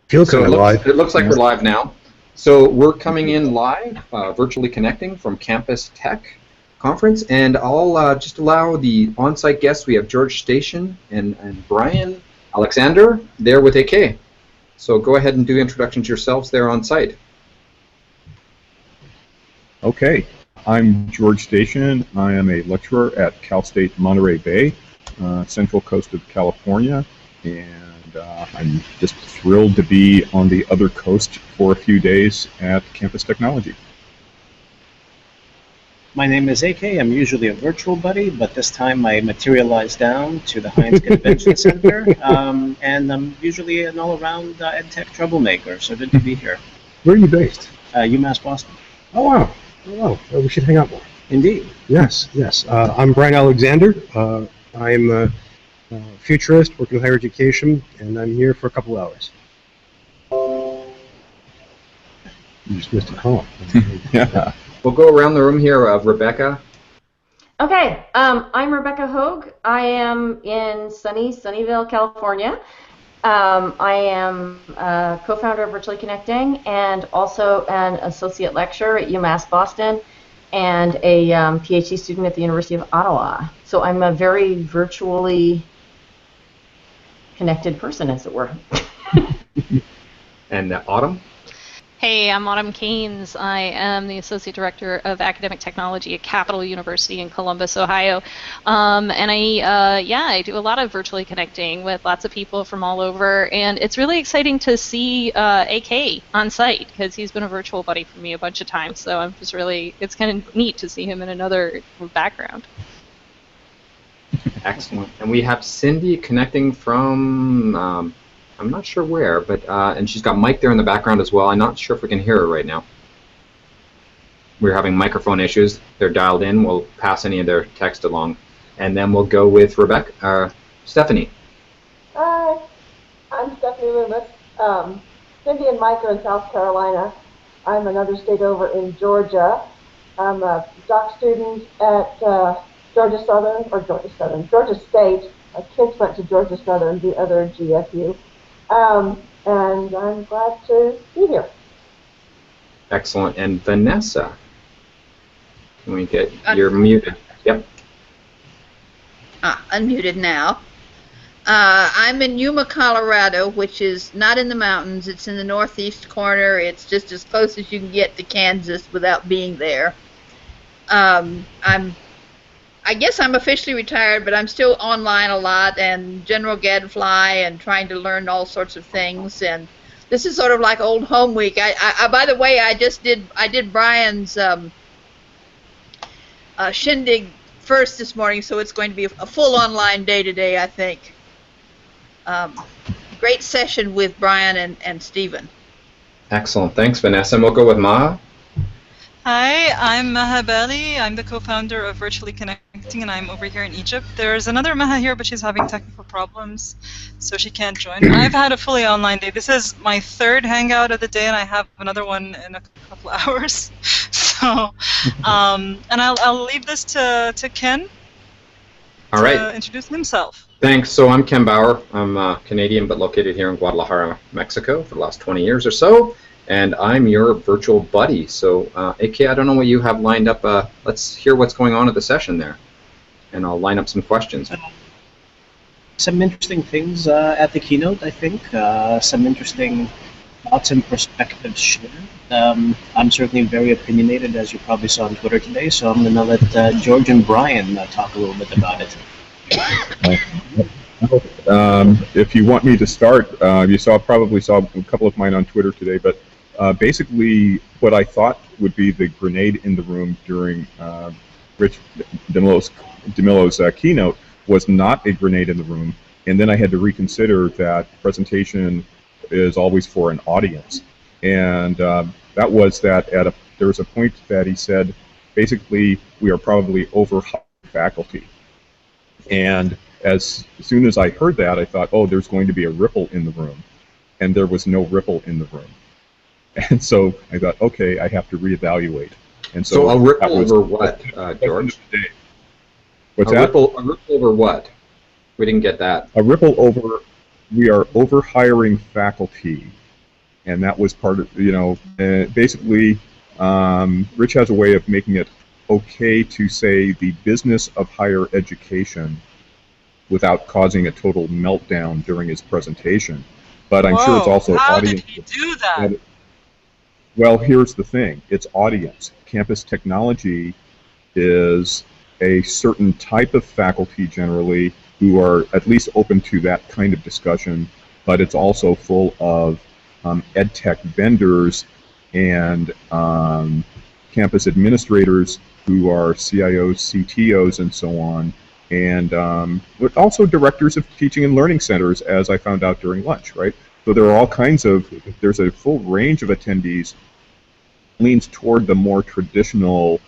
Feels So kind of live. it looks like we're live now. So we're coming in live, virtually connecting from Campus Tech Conference, and I'll just allow the on-site guests. We have George Station and Bryan Alexander there with AK. So go ahead and do introductions yourselves there on site. Okay, I'm George Station. I am a lecturer at Cal State Monterey Bay, Central Coast of California, and I'm just thrilled to be on the other coast for a few days at Campus Technology. My name is AK. I'm usually a virtual buddy, but this time I materialized down to the Heinz Convention Center, and I'm usually an all-around EdTech troublemaker, so good to be here. Where are you based? UMass Boston. Oh, wow. Oh, wow. We should hang out more. Indeed. Yes, yes. I'm Bryan Alexander. I'm a futurist working in higher education, and I'm here for a couple hours. You just missed a call. Yeah. We'll go around the room here. Rebecca. Okay, I'm Rebecca Hogue. I am in sunny Sunnyvale, California. I am a co-founder of Virtually Connecting and also an associate lecturer at UMass Boston and a PhD student at the University of Ottawa. So I'm a very virtually connected person, as it were. And Autumn. Hey, I'm Autumn Keynes. I am the Associate Director of Academic Technology at Capital University in Columbus, Ohio. And I do a lot of virtually connecting with lots of people from all over. And it's really exciting to see AK on site because he's been a virtual buddy for me a bunch of times. So I'm just really, it's kind of neat to see him in another background. Excellent. And we have Cindy connecting from, I'm not sure where, but and she's got Mike there in the background as well. I'm not sure if we can hear her right now. We're having microphone issues. They're dialed in. We'll pass any of their text along. And then we'll go with Stephanie. Hi, I'm Stephanie Loomis. Cindy and Mike are in South Carolina. I'm another state over in Georgia. I'm a doc student at Georgia State. My kids went to Georgia Southern, the other GFU. And I'm glad to be here. Excellent. And Vanessa, can we get, you're muted. Yep. Unmuted now. I'm in Yuma, Colorado, which is not in the mountains. It's in the northeast corner. It's just as close as you can get to Kansas without being there. I guess I'm officially retired, but I'm still online a lot and general gadfly and trying to learn all sorts of things. And this is sort of like old home week. I by the way, I did Bryan's shindig first this morning, so it's going to be a full online day today, I think. Great session with Bryan and Stephen. Excellent. Thanks, Vanessa. And we'll go with Maha. Hi, I'm Maha Bali. I'm the co-founder of Virtually Connecting, and I'm over here in Egypt. There's another Maha here, but she's having technical problems, so she can't join. I've had a fully online day. This is my third hangout of the day, and I have another one in a couple hours. So, and I'll leave this to Ken. All right. To introduce himself. Thanks. So I'm Ken Bauer. I'm Canadian, but located here in Guadalajara, Mexico for the last 20 years or so. And I'm your virtual buddy. So, AK, I don't know what you have lined up. Let's hear what's going on at the session there. And I'll line up some questions. Some interesting things at the keynote, I think. Some interesting thoughts and perspectives shared. I'm certainly very opinionated, as you probably saw on Twitter today, so I'm going to let George and Bryan talk a little bit about it. If you want me to start, you probably saw a couple of mine on Twitter today, but basically what I thought would be the grenade in the room during Rich DeMillo's keynote was not a grenade in the room, and then I had to reconsider that presentation is always for an audience, and that was that there was a point that he said basically we are probably overhiring faculty, and as soon as I heard that, I thought, oh, there's going to be a ripple in the room, and there was no ripple in the room. And so I thought, okay, I have to reevaluate. And so a ripple over what, George? What's that? A ripple over what? We didn't get that. A ripple over, we are overhiring faculty, And that was part of, basically, Rich has a way of making it okay to say the business of higher education without causing a total meltdown during his presentation. But I'm sure it's also how audience. did he do that? Well, here's the thing. It's audience. Campus technology is a certain type of faculty generally who are at least open to that kind of discussion, but it's also full of ed tech vendors and campus administrators who are CIOs, CTOs, and so on, and but also directors of teaching and learning centers, as I found out during lunch, right? So there are all kinds of, there's a full range of attendees, leans toward the more traditional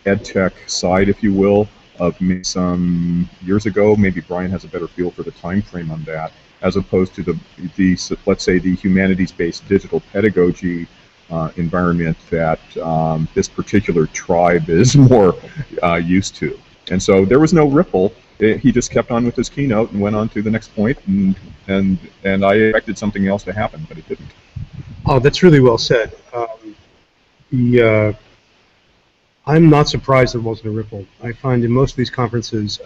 ed tech side, if you will, of some years ago. Maybe Bryan has a better feel for the time frame on that, as opposed to the let's say, the humanities-based digital pedagogy environment that this particular tribe is more used to. And so there was no ripple. He just kept on with his keynote and went on to the next point, and I expected something else to happen, but it didn't. Oh, that's really well said. I'm not surprised there wasn't a ripple. I find in most of these conferences,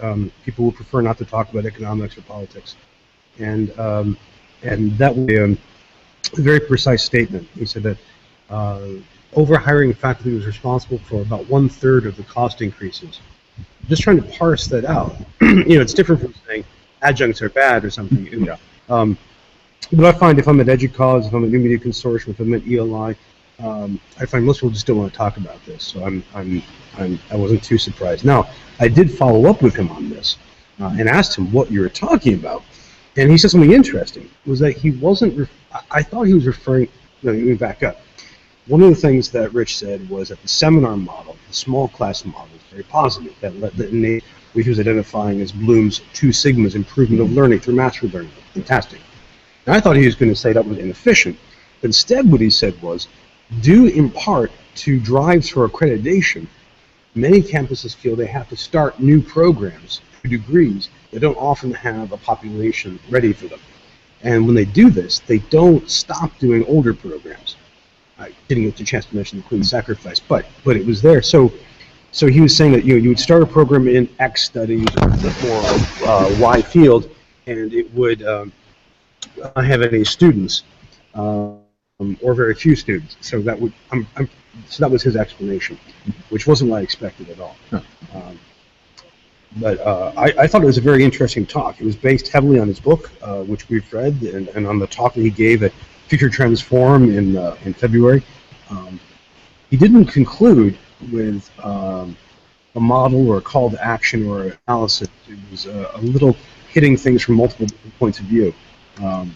people will prefer not to talk about economics or politics, and that was a very precise statement. He said that overhiring faculty was responsible for about 1/3 of the cost increases. Just trying to parse that out. It's different from saying adjuncts are bad or something. Yeah. But I find if I'm at EDUCAUSE, if I'm at New Media Consortium, if I'm at ELI, I find most people just don't want to talk about this. So I wasn't too surprised. Now, I did follow up with him on this and asked him what you were talking about, and he said something interesting. Was that he wasn't? I thought he was referring. No, let me back up. One of the things that Rich said was that the seminar model, the small class model, is very positive. Which was identifying as Bloom's 2 sigmas improvement of learning through mastery learning. Fantastic. And I thought he was going to say that was inefficient. But instead, what he said was, due in part to drives for accreditation, many campuses feel they have to start new programs for degrees that don't often have a population ready for them. And when they do this, they don't stop doing older programs. I didn't get the chance to mention the Queen's Sacrifice, but it was there. So he was saying that you would start a program in X studies or Y field, and it would not have any students or very few students. So that would so that was his explanation, which wasn't what I expected at all. Huh. But I thought it was a very interesting talk. It was based heavily on his book, which we've read, and on the talk that he gave at Future Trends Forum in February. He didn't conclude with a model or a call to action or an analysis. It was a little hitting things from multiple different points of view. I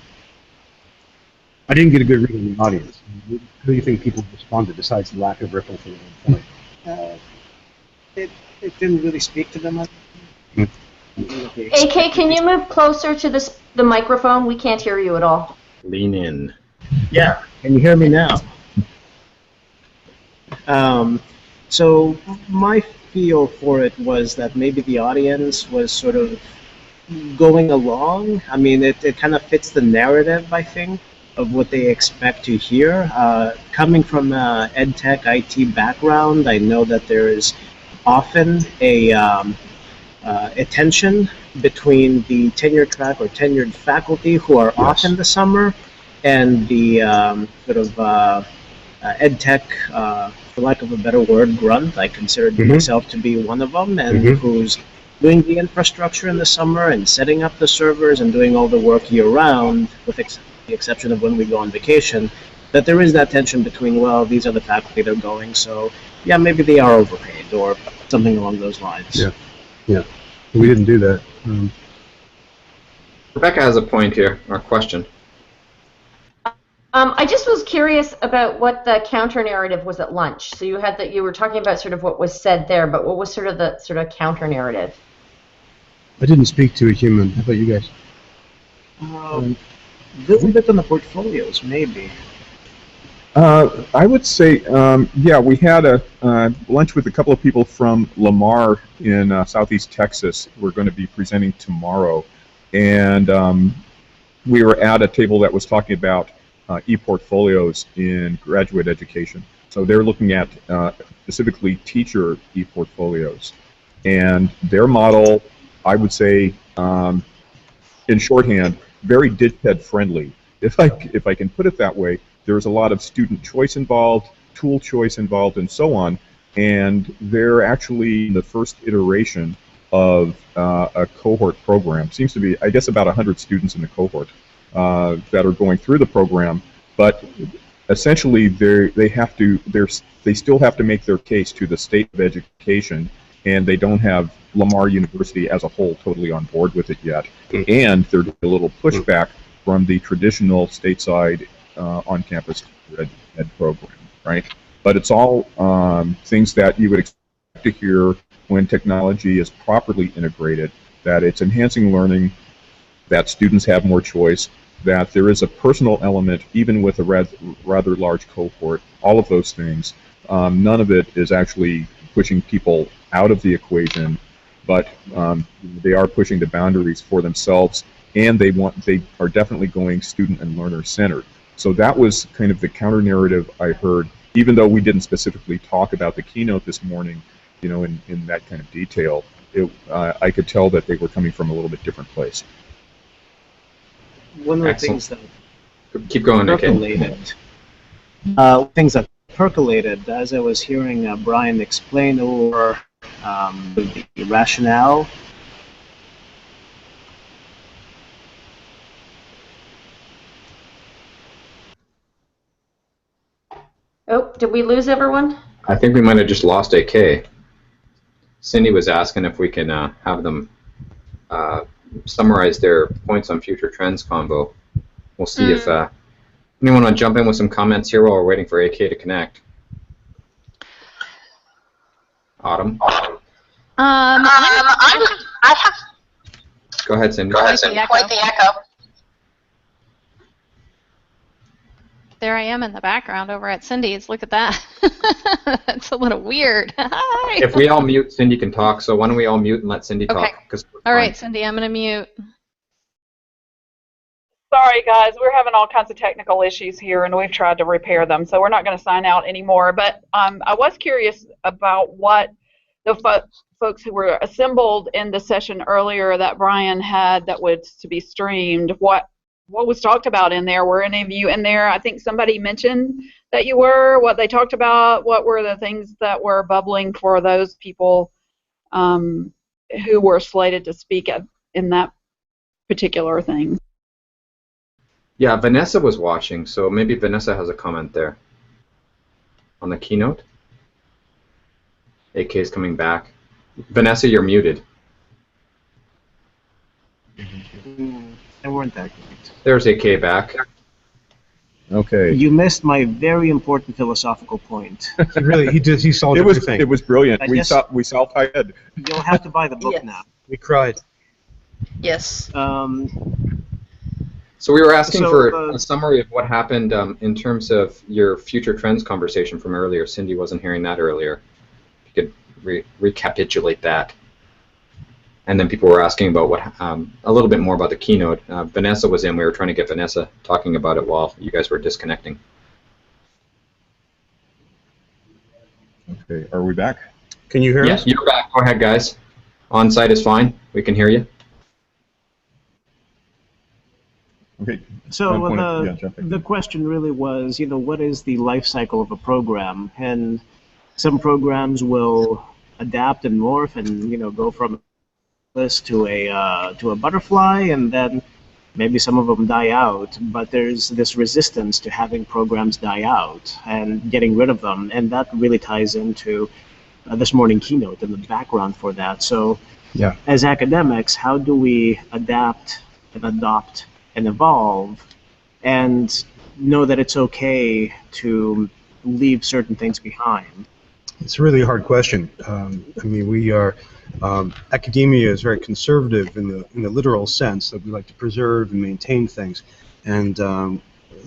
didn't get a good read on the audience. How do you think people responded besides the lack of ripple from the point? It didn't really speak to them. AK, can you move closer to the microphone? We can't hear you at all. Lean in. Yeah, can you hear me now? So my feel for it was that maybe the audience was sort of going along. I mean, it kind of fits the narrative, I think, of what they expect to hear. Coming from an ed tech IT background, I know that there is often a tension between the tenure track or tenured faculty who are off in the summer and the sort of ed tech, for lack of a better word, grunt. I consider myself to be one of them, and who's doing the infrastructure in the summer and setting up the servers and doing all the work year-round, with the exception of when we go on vacation, that there is that tension between, well, these are the faculty they're going, so yeah, maybe they are overpaid or something along those lines. Yeah. We didn't do that. Rebecca has a point here, or a question. I just was curious about what the counter narrative was at lunch. So you were talking about sort of what was said there, but what was sort of the counter narrative? I didn't speak to a human. How about you guys? A little bit on the portfolios, maybe. I would say, yeah, we had a lunch with a couple of people from Lamar in Southeast Texas. We're going to be presenting tomorrow, and we were at a table that was talking about e-portfolios in graduate education. So they're looking at specifically teacher e-portfolios. And their model, I would say, in shorthand, very DigPed friendly. If I can put it that way, there's a lot of student choice involved, tool choice involved, and so on. And they're actually in the first iteration of a cohort program. Seems to be, I guess, about 100 students in the cohort that are going through the program. But essentially, they still have to make their case to the state of education, and they don't have Lamar University as a whole totally on board with it yet. And there's a little pushback from the traditional stateside on-campus ed program, right? But it's all things that you would expect to hear when technology is properly integrated, that it's enhancing learning, that students have more choice, that there is a personal element even with a rather large cohort, all of those things. None of it is actually pushing people out of the equation, but they are pushing the boundaries for themselves, and they are definitely going student and learner centered. So that was kind of the counter narrative I heard, even though we didn't specifically talk about the keynote this morning, you know, in that kind of detail. I could tell that they were coming from a little bit different place. One of the things that keep going, percolated, things that percolated as I was hearing Bryan explain over the rationale. Oh, did we lose everyone? I think we might have just lost AK. Cindy was asking if we can have them summarize their points on future trends combo. We'll see if anyone want to jump in with some comments here while we're waiting for AK to connect. Autumn. Go ahead, Cindy. Quite the echo. There I am in the background over at Cindy's. Look at that. That's a little weird. Hi. If we all mute, Cindy can talk. So why don't we all mute and let Cindy talk? All right, Cindy, I'm going to mute. Sorry, guys. We're having all kinds of technical issues here, and we've tried to repair them, so we're not going to sign out anymore. But I was curious about what the folks who were assembled in the session earlier that Bryan had that was to be streamed, what was talked about in there. Were any of you in there? I think somebody mentioned that you were. What they talked about, what were the things that were bubbling for those people who were slated to speak in that particular thing? Yeah, Vanessa was watching, so maybe Vanessa has a comment there on the keynote. AK is coming back. Vanessa, you're muted. They weren't that great. There's AK back. Okay. You missed my very important philosophical point. He solved everything. It was brilliant. I We guess- saw Ted. You'll have to buy the book Yes. now. We cried. Yes. So we were asking So, for a summary of what happened in terms of your future trends conversation from earlier. Cindy wasn't hearing that earlier. If you could recapitulate that. And then people were asking about what a little bit more about the keynote. Vanessa was in. We were trying to get Vanessa talking about it while you guys were disconnecting. Okay, are we back? Can you hear us? Yes, you're back. Go ahead, guys. On-site is fine. We can hear you. Okay. So jump in. the question really was, you know, what is the life cycle of a program? And some programs will adapt and morph and, you know, go from this to a butterfly, and then maybe some of them die out. But there's this resistance to having programs die out and getting rid of them, and that really ties into this morning keynote and the background for that. So, Yeah. as academics, how do we adapt and adopt and evolve and know that it's okay to leave certain things behind? It's a really hard question. I mean, we are academia is very conservative in the literal sense that we like to preserve and maintain things, and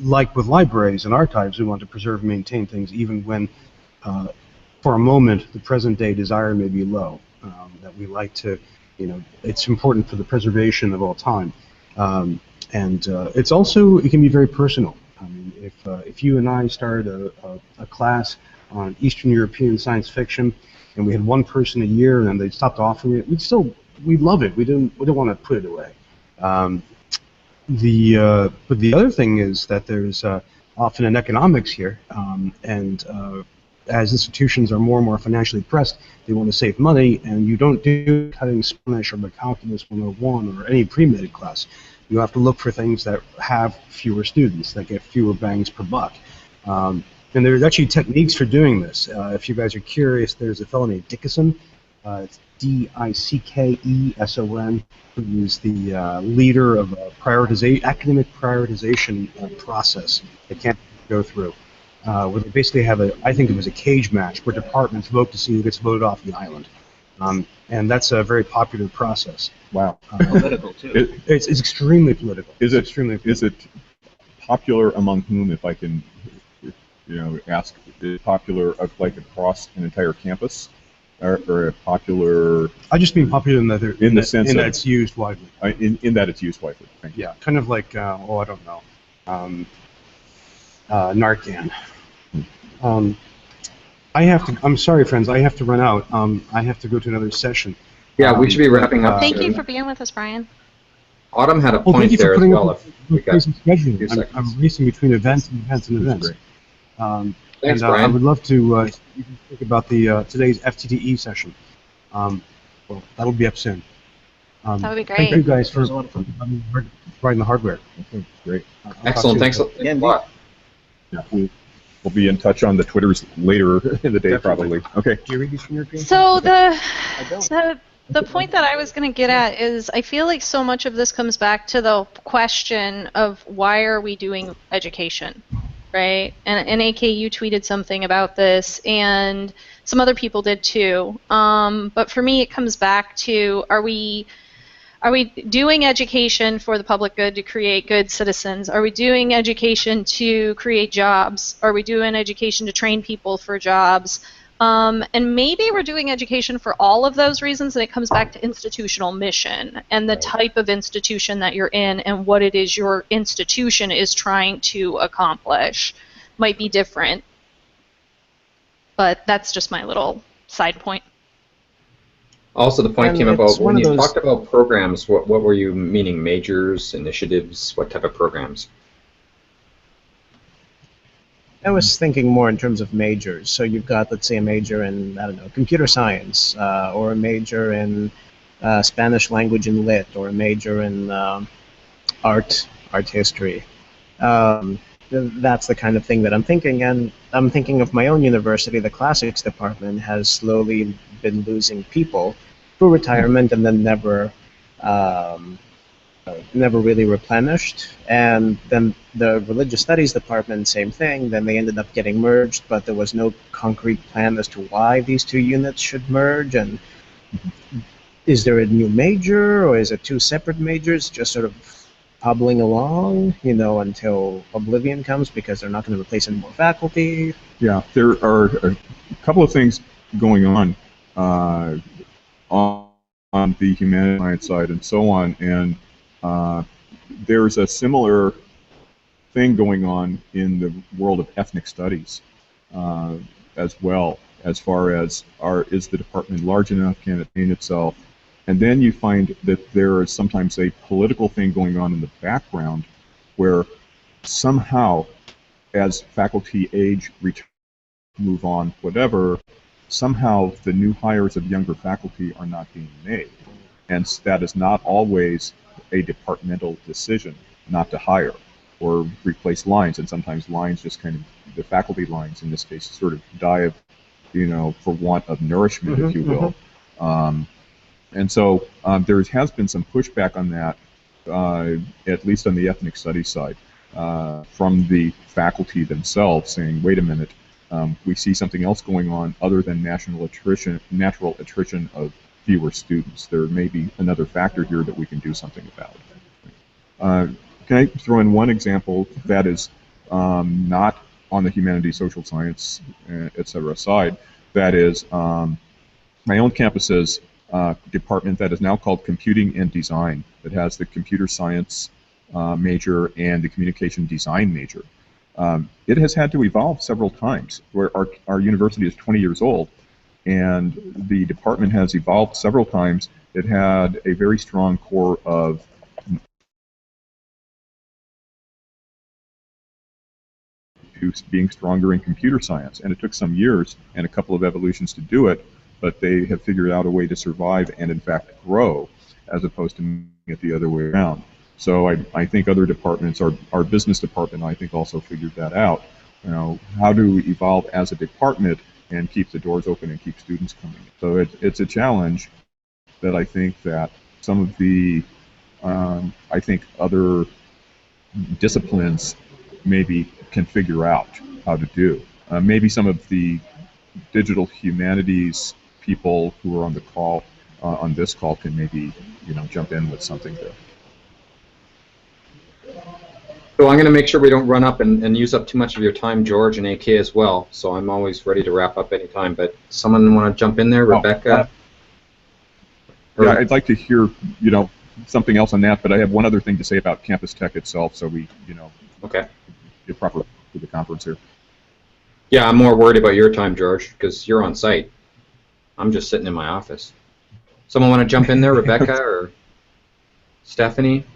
like with libraries and archives, we want to preserve and maintain things even when, for a moment, the present-day desire may be low. That we like to, you know, it's important for the preservation of all time, and it's also it can be very personal. I mean, if you and I started a class on Eastern European science fiction, and we had one person a year, and then they stopped offering it, we'd love it. We don't want to put it away. But the other thing is that there's often an economics here, and as institutions are more and more financially pressed, they want to save money, and you don't do cutting Spanish or Calculus 101 or any pre-med class. You have to look for things that have fewer students, that get fewer bangs per buck. And there's actually techniques for doing this. If you guys are curious, there's a fellow named Dickeson. It's Dickeson, who is the leader of a academic prioritization process that can't go through. Where they basically have I think it was a cage match where departments vote to see who gets voted off the island. And that's a very popular process. Wow. Political, too. It's extremely political. Is it popular among whom, if I can ask, is it popular like across an entire campus? Or a popular... I just mean popular in that it's used widely. In that it's used widely. Thank you. Yeah, kind of like, I don't know, Narcan. I'm sorry, friends, I have to run out. I have to go to another session. Yeah, we should be wrapping up. Thank you for being with us, Brian. Autumn had a point there as well. I'm racing between events and events and events. Thanks, I Brian. would love to think about today's FTTE session. Well, that'll be up soon. That would be great. Thank you guys for providing the hardware. Okay, great. Excellent. Thanks a lot. Yeah, we'll be in touch on the Twitters later in the day, Definitely. probably. Okay. Do you read these from European? So the point that I was going to get at is I feel like so much of this comes back to the question of why are we doing education, right? And AK, you tweeted something about this, and some other people did too. But for me, it comes back to are we doing education for the public good to create good citizens? Are we doing education to create jobs? Are we doing education to train people for jobs? And maybe we're doing education for all of those reasons, and it comes back to institutional mission and the type of institution that you're in and what it is your institution is trying to accomplish. Might be different, but that's just my little side point. Also, the point came about when you talked about programs, what were you meaning? Majors, initiatives, what type of programs? I was thinking more in terms of majors. So you've got, let's say, a major in, I don't know, computer science, or a major in Spanish language and lit, or a major in art history. That's the kind of thing that I'm thinking. And I'm thinking of my own university. The classics department has slowly been losing people through retirement and then never really replenished. And then the religious studies department, same thing. Then they ended up getting merged, but there was no concrete plan as to why these two units should merge. And is there a new major, or is it two separate majors just sort of hobbling along, until oblivion comes because they're not going to replace any more faculty? Yeah, there are a couple of things going on the humanities science side and so on, and there's a similar thing going on in the world of ethnic studies as well, as far as is the department large enough, can it maintain itself? And then you find that there is sometimes a political thing going on in the background where somehow, as faculty age, retire, move on, whatever, somehow the new hires of younger faculty are not being made. And that is not always a departmental decision not to hire or replace lines. And sometimes lines just kind of, the faculty lines in this case, sort of die of, for want of nourishment, if you will. And so there has been some pushback on that, at least on the ethnic studies side, from the faculty themselves, saying, wait a minute, we see something else going on other than natural attrition of fewer students. There may be another factor here that we can do something about. Can I throw in one example that is not on the humanities, social science, et cetera side? That is my own campus's department that is now called Computing and Design, that has the computer science major and the communication design major. it has had to evolve several times. Where our university is 20 years old, and the department has evolved several times. It had a very strong core of being stronger in computer science, and it took some years and a couple of evolutions to do it, but they have figured out a way to survive and in fact grow, as opposed to making it the other way around. So I think other departments, our business department, I think also figured that out. You know, how to evolve as a department and keep the doors open and keep students coming. So it's a challenge that I think that some of the, I think other disciplines maybe can figure out how to do. Maybe some of the digital humanities people who are on the call, on this call, can maybe, you know, jump in with something there. So I'm going to make sure we don't run up and use up too much of your time, George, and AK as well. So I'm always ready to wrap up anytime. But someone want to jump in there, Rebecca? Yeah, I'd like to hear, you know, something else on that. But I have one other thing to say about campus tech itself, so we, you know, okay, get proper to the conference here. Yeah, I'm more worried about your time, George, because you're on site. I'm just sitting in my office. Someone want to jump in there, Rebecca or Stephanie?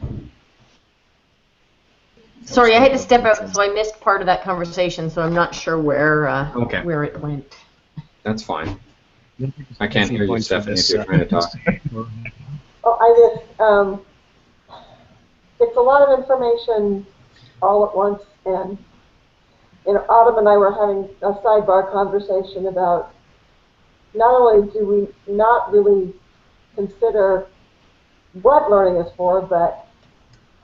Sorry, I had to step out, so I missed part of that conversation, so I'm not sure where okay. where it went. That's fine. I can't hear you, Stephanie, if you're trying to talk. Oh, it's a lot of information all at once, and you know, Autumn and I were having a sidebar conversation about not only do we not really consider what learning is for, but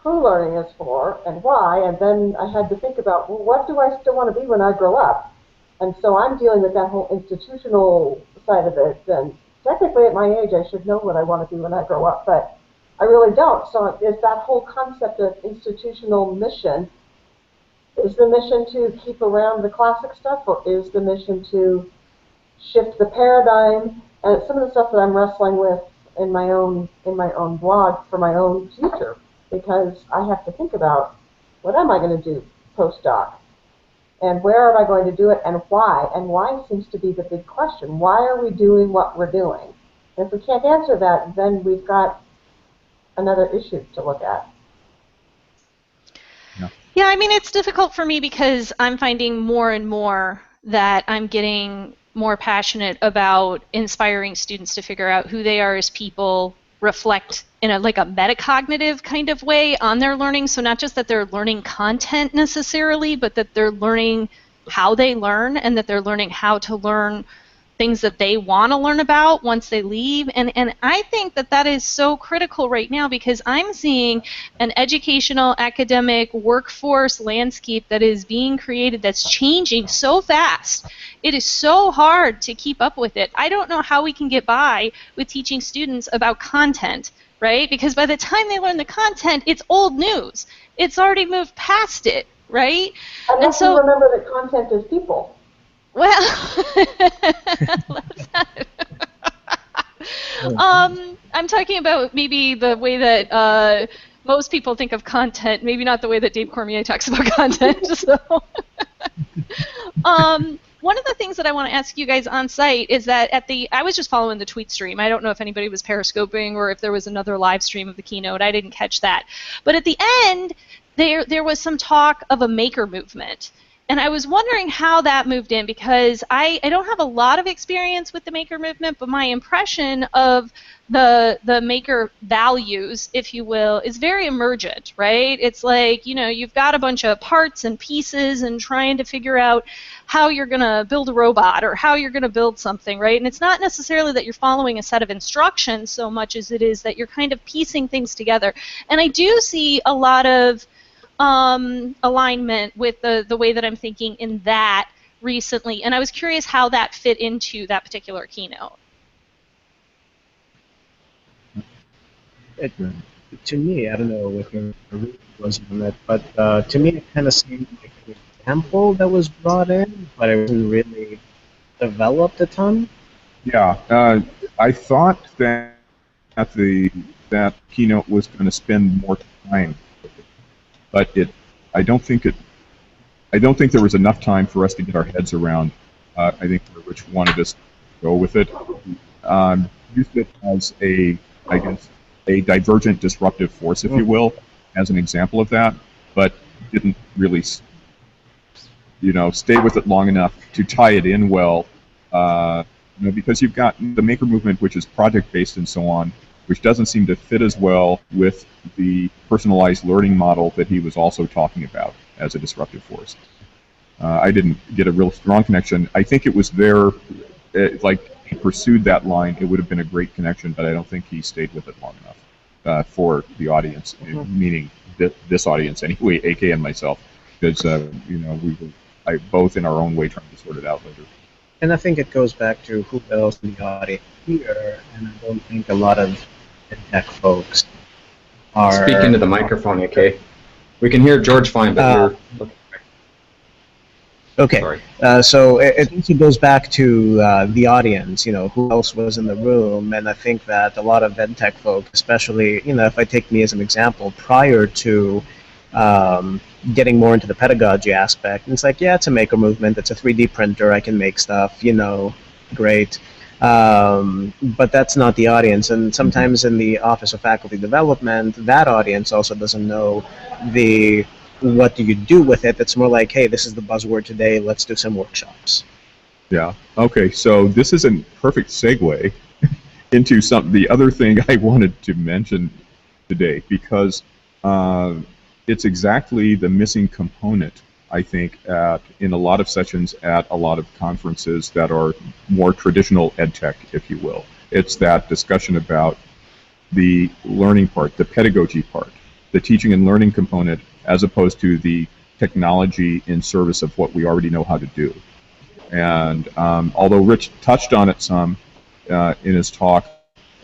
who learning is for and why, and then I had to think about, well, what do I still want to be when I grow up? And so I'm dealing with that whole institutional side of it, and technically at my age I should know what I want to be when I grow up, but I really don't. So it's that whole concept of institutional mission. Is the mission to keep around the classic stuff, or is the mission to shift the paradigm? And some of the stuff that I'm wrestling with in my own blog for my own future, because I have to think about, what am I going to do postdoc? And where am I going to do it, and why? And why seems to be the big question. Why are we doing what we're doing? And if we can't answer that, then we've got another issue to look at. Yeah, I mean, it's difficult for me because I'm finding more and more that I'm getting more passionate about inspiring students to figure out who they are as people, reflect in a metacognitive kind of way on their learning. So not just that they're learning content necessarily, but that they're learning how they learn, and that they're learning how to learn things that they want to learn about once they leave. And I think that that is so critical right now, because I'm seeing an educational, academic, workforce landscape that is being created that's changing so fast. It is so hard to keep up with it. I don't know how we can get by with teaching students about content, right? Because by the time they learn the content, it's old news. It's already moved past it, right? And so you remember that content is people. Well, I'm talking about maybe the way that most people think of content, maybe not the way that Dave Cormier talks about content. So, one of the things that I want to ask you guys on site is that I was just following the tweet stream. I don't know if anybody was periscoping or if there was another live stream of the keynote. I didn't catch that. But at the end, there was some talk of a maker movement. And I was wondering how that moved in, because I don't have a lot of experience with the maker movement, but my impression of the maker values, if you will, is very emergent, right? It's like, you know, you've got a bunch of parts and pieces and trying to figure out how you're going to build a robot or how you're going to build something, right? And it's not necessarily that you're following a set of instructions so much as it is that you're kind of piecing things together. And I do see a lot of alignment with the way that I'm thinking in that recently, and I was curious how that fit into that particular keynote. To me, I don't know if it was on that, but to me it kind of seemed like an example that was brought in, but it wasn't really developed a ton. Yeah, I thought that that keynote was going to spend more time, but I don't think it I don't think there was enough time for us to get our heads around. I think Rich wanted us to go with it. Used it as I guess, a divergent disruptive force, if you will, as an example of that, but didn't really, stay with it long enough to tie it in well. Because you've got the maker movement, which is project-based and so on, which doesn't seem to fit as well with the personalized learning model that he was also talking about as a disruptive force. I didn't get a real strong connection. I think it was there, like he pursued that line, it would have been a great connection, but I don't think he stayed with it long enough for the audience, meaning this audience anyway, AK and myself, because we were both in our own way trying to sort it out later. And I think it goes back to who else in the audience here, and I don't think a lot of tech folks are... Speak into the microphone, AK. We can hear George fine, but you're... Okay, so it also goes back to the audience, who else was in the room, and I think that a lot of EdTech folk, especially, if I take me as an example, prior to getting more into the pedagogy aspect, and it's like, yeah, it's a maker movement, it's a 3D printer, I can make stuff, great, but that's not the audience, and sometimes in the Office of Faculty Development, that audience also doesn't know what do you do with it. It's more like, hey, this is the buzzword today, let's do some workshops. Yeah, okay, so this is a perfect segue into the other thing I wanted to mention today, because it's exactly the missing component, I think, in a lot of sessions at a lot of conferences that are more traditional EdTech, if you will. It's that discussion about the learning part, the pedagogy part, the teaching and learning component, as opposed to the technology in service of what we already know how to do. And although Rich touched on it some in his talk,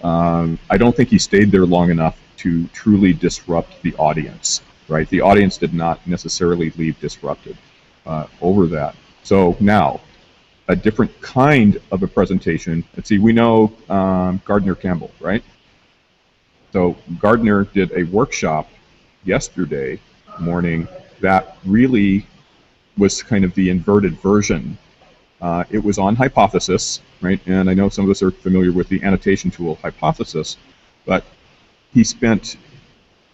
I don't think he stayed there long enough to truly disrupt the audience, right? The audience did not necessarily leave disrupted over that. So now, a different kind of a presentation. Let's see, we know Gardner Campbell, right? So Gardner did a workshop yesterday morning that really was kind of the inverted version. It was on Hypothesis, right? And I know some of us are familiar with the annotation tool Hypothesis, but he spent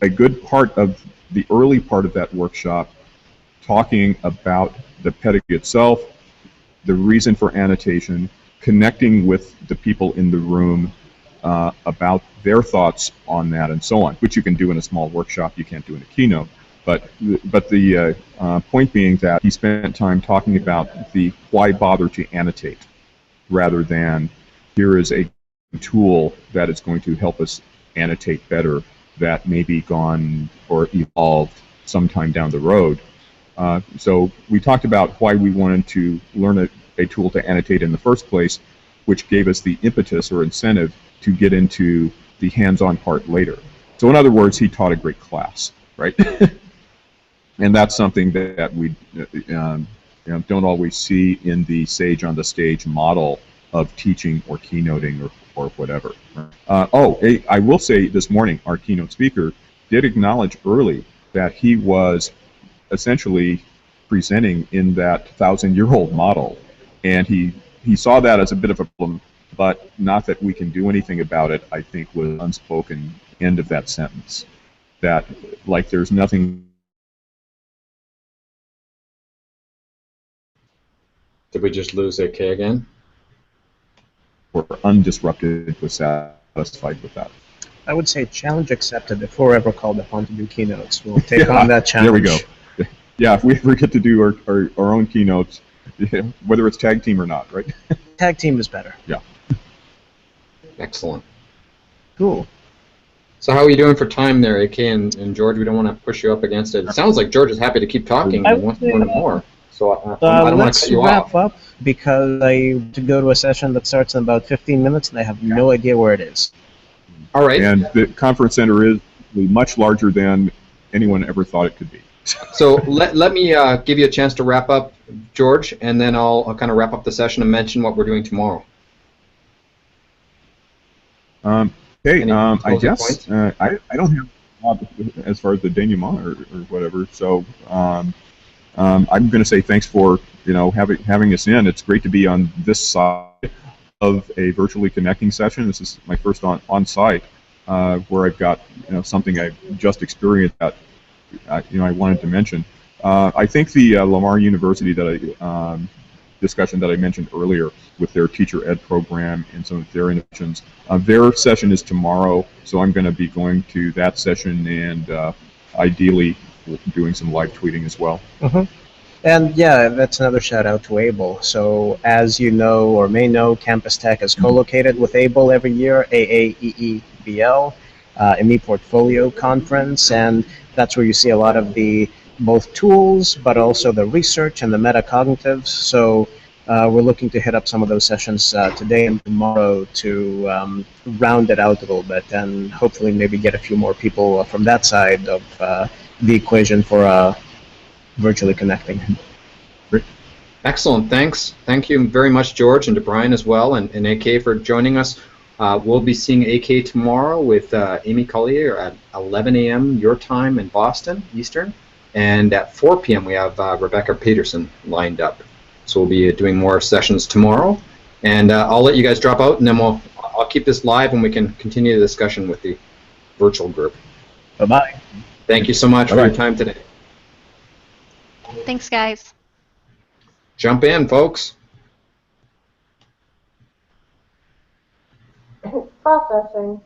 a good part of the early part of that workshop talking about the pedagogy itself, the reason for annotation, connecting with the people in the room about their thoughts on that and so on, which you can do in a small workshop, you can't do in a keynote. But the point being that he spent time talking about the why bother to annotate, rather than here is a tool that is going to help us annotate better that may be gone or evolved sometime down the road. So we talked about why we wanted to learn a tool to annotate in the first place, which gave us the impetus or incentive to get into the hands-on part later. So in other words, he taught a great class, right? And that's something that we don't always see in the Sage on the Stage model of teaching or keynoting or whatever. I will say this morning, our keynote speaker did acknowledge early that he was essentially presenting in that 1,000-year-old model, and he saw that as a bit of a problem, but not that we can do anything about it, I think was unspoken end of that sentence. That, like, there's nothing... Did we just lose AK again? Or undisrupted was satisfied with that. I would say challenge accepted. If we're ever called upon to do keynotes, we'll take on that challenge. There we go. Yeah, if we ever get to do our own keynotes, whether it's tag team or not, right? Tag team is better. Yeah. Excellent. Cool. So how are you doing for time there, AK and George? We don't want to push you up against it. It sounds like George is happy to keep talking and wants to learn more. So I don't want to cut you off. Let's wrap up, because I have to go to a session that starts in about 15 minutes, and I have no idea where it is. All right. And the conference center is much larger than anyone ever thought it could be. So let me give you a chance to wrap up, George, and then I'll kind of wrap up the session and mention what we're doing tomorrow. Okay, I guess I don't have as far as the denouement or whatever, so I'm going to say thanks for having us in. It's great to be on this side of a virtually connecting session. This is my first on site where I've got something I've just experienced that I wanted to mention. I think the Lamar University discussion that I mentioned earlier with their teacher ed program and some of their innovations, their session is tomorrow, so I'm going to be going to that session and ideally doing some live tweeting as well. And yeah, that's another shout out to Able. So as you know or may know, Campus Tech is co-located with Able every year, AAEEBL, ME Portfolio Conference, and that's where you see a lot of the both tools, but also the research and the metacognitives. So we're looking to hit up some of those sessions today and tomorrow to round it out a little bit and hopefully maybe get a few more people from that side of the equation for virtually connecting. Excellent, thanks. Thank you very much, George, and to Bryan as well, and AK for joining us. We'll be seeing AK tomorrow with Amy Collier at 11 a.m. your time in Boston, Eastern, and at 4 p.m. we have Rebecca Peterson lined up. So we'll be doing more sessions tomorrow, and I'll let you guys drop out, and then I'll keep this live, and we can continue the discussion with the virtual group. Bye-bye. Thank you so much for your time today. Thanks, guys. Jump in, folks. Processing.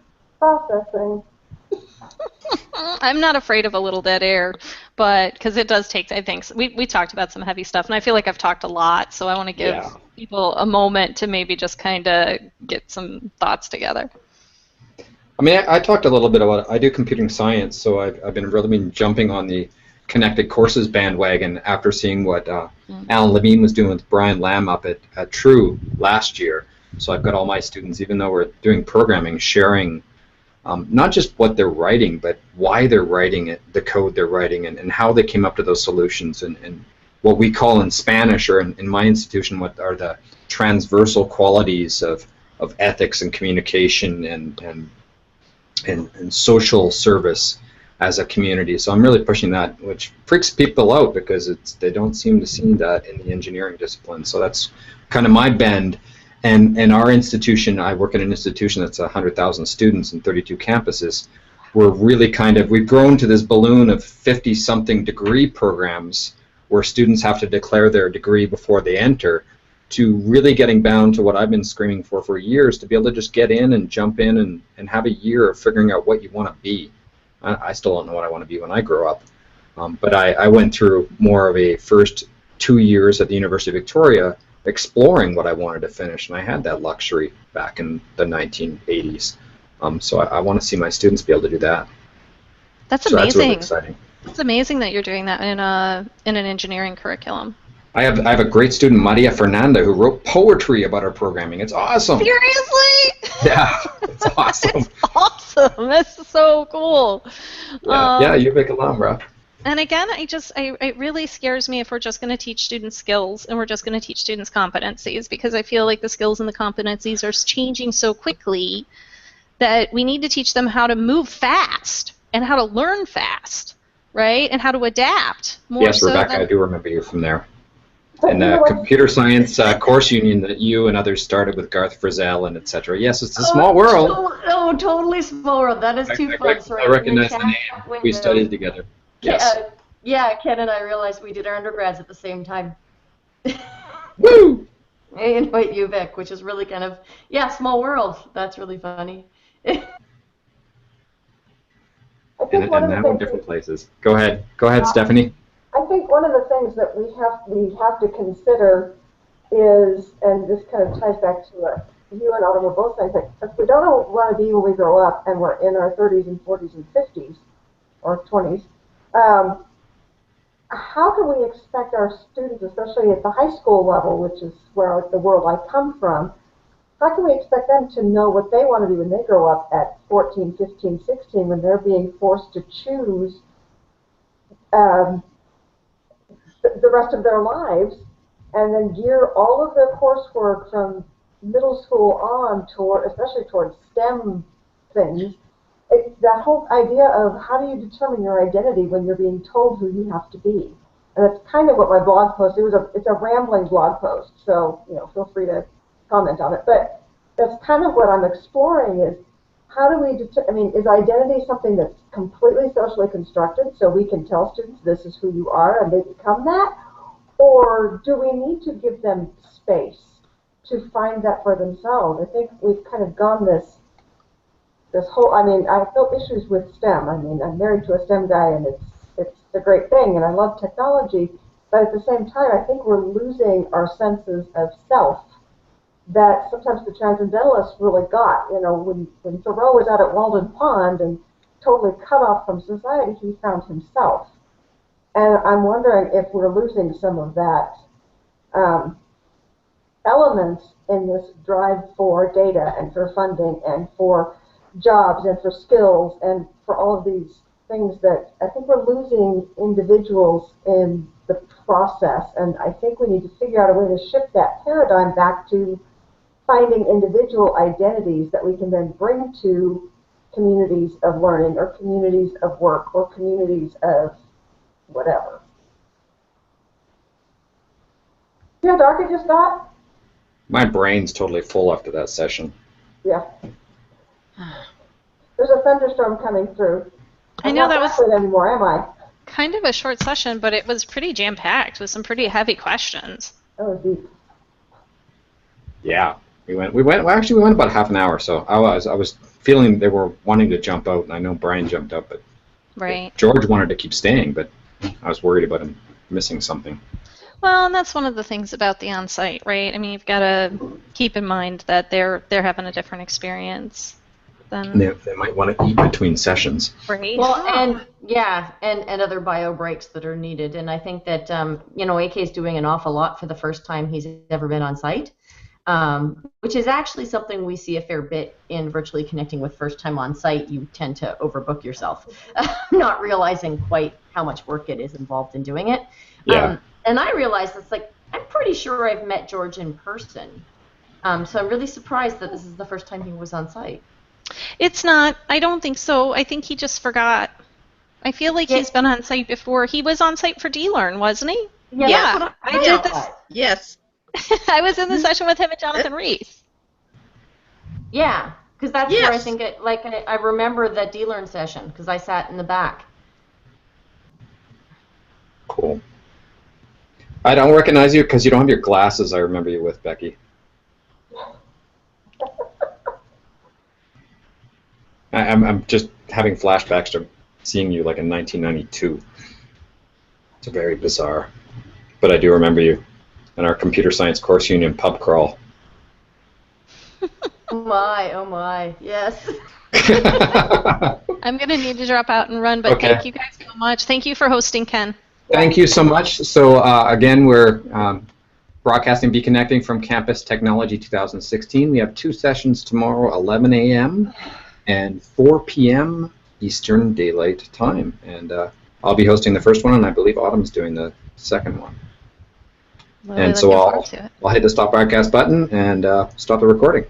I'm not afraid of a little dead air, but because it does take, I think, we talked about some heavy stuff, and I feel like I've talked a lot, so I want to give people a moment to maybe just kind of get some thoughts together. I mean, I talked a little bit about it. I do computing science, so I've been jumping on the connected courses bandwagon after seeing what Alan Levine was doing with Bryan Lamb up at True last year. So I've got all my students, even though we're doing programming, sharing not just what they're writing, but why they're writing it, the code they're writing, and how they came up to those solutions, and what we call in Spanish, or in my institution, what are the transversal qualities of ethics and communication and social service as a community. So I'm really pushing that, which freaks people out because they don't seem to see that in the engineering discipline. So that's kind of my bend. And our institution, I work in an institution that's 100,000 students and 32 campuses. We're really we've grown to this balloon of 50-something degree programs where students have to declare their degree before they enter, to really getting bound to what I've been screaming for years, to be able to just get in and jump in and have a year of figuring out what you want to be. I still don't know what I want to be when I grow up, but I went through more of a first 2 years at the University of Victoria exploring what I wanted to finish, and I had that luxury back in the 1980s. So I want to see my students be able to do that. That's so amazing. That's really exciting. It's amazing that you're doing that in an engineering curriculum. I have a great student, Maria Fernanda, who wrote poetry about our programming. It's awesome. Seriously? Yeah, it's awesome. It's awesome. That's so cool. Yeah, you make a alum, bro. And again, it really scares me if we're just going to teach students skills and we're just going to teach students competencies, because I feel like the skills and the competencies are changing so quickly that we need to teach them how to move fast and how to learn fast, right? And how to adapt. Yes, Rebecca, I do remember you from there. And the computer science course union that you and others started with Garth Frizzell and etc. Yes, it's a small world. Oh, totally small world. That is too fun. I recognize the name. We studied together. Yes. Yeah, Ken and I realized we did our undergrads at the same time. Woo! In White UVic, which is really small world. That's really funny. And now in different places. Go ahead, Stephanie. I think one of the things that we have to consider is, and this kind of ties back to what you and Autumn were both saying, if we don't know what we want to be when we grow up and we're in our 30s and 40s and 50s or 20s, how can we expect our students, especially at the high school level, which is where the world I come from, how can we expect them to know what they want to be when they grow up at 14, 15, 16, when they're being forced to choose the rest of their lives, and then gear all of their coursework from middle school on especially towards STEM things? That whole idea of how do you determine your identity when you're being told who you have to be? And that's kind of what my blog post, it's a rambling blog post, so feel free to comment on it. But that's kind of what I'm exploring is how do we, is identity something that's completely socially constructed so we can tell students this is who you are and they become that? Or do we need to give them space to find that for themselves? I think we've kind of gone this whole, I have no issues with STEM. I'm married to a STEM guy and it's a great thing and I love technology, but at the same time I think we're losing our senses of self that sometimes the transcendentalists really got. When Thoreau was out at Walden Pond and totally cut off from society, he found himself. And I'm wondering if we're losing some of that elements in this drive for data and for funding and for jobs and for skills and for all of these things that I think we're losing individuals in the process. And I think we need to figure out a way to shift that paradigm back to finding individual identities that we can then bring to communities of learning or communities of work or communities of whatever. See how dark it just got? My brain's totally full after that session. Yeah. There's a thunderstorm coming through. I know that was anymore, am I? kind of a short session, but it was pretty jam-packed with some pretty heavy questions. That was deep. Yeah, we went about half an hour. So I was feeling they were wanting to jump out, and I know Bryan jumped out, but Right. George wanted to keep staying, but I was worried about him missing something. Well, and that's one of the things about the on-site, right? You've got to keep in mind that they're having a different experience than They might want to eat between sessions. right. Well, and other bio breaks that are needed. And I think that, AK is doing an awful lot for the first time he's ever been on site, which is actually something we see a fair bit in virtually connecting with first time on site. You tend to overbook yourself, not realizing quite how much work it is involved in doing it. Yeah. And I realized it's like, I'm pretty sure I've met George in person. So I'm really surprised that this is the first time he was on site. It's not. I don't think so. I think he just forgot. I feel like he's been on site before. He was on site for D-Learn, wasn't he? Yeah, that's what I did this. Yes. I was in the session with him and Jonathan Reese. Yeah, because that's where I think I remember that D-Learn session because I sat in the back. Cool. I don't recognize you because you don't have your glasses. I remember you with Becky. I'm just having flashbacks to seeing you like in 1992. It's very bizarre, but I do remember you in our computer science course union pub crawl. Oh my, yes. I'm going to need to drop out and run, but thank you guys so much. Thank you for hosting, Ken. Thank you so much. So again, we're broadcasting Be Connecting from Campus Technology 2016. We have 2 sessions tomorrow, 11 a.m. and 4 p.m. Eastern Daylight Time. And I'll be hosting the first one, and I believe Autumn's doing the second one. Really and so I'll hit the stop broadcast button and stop the recording.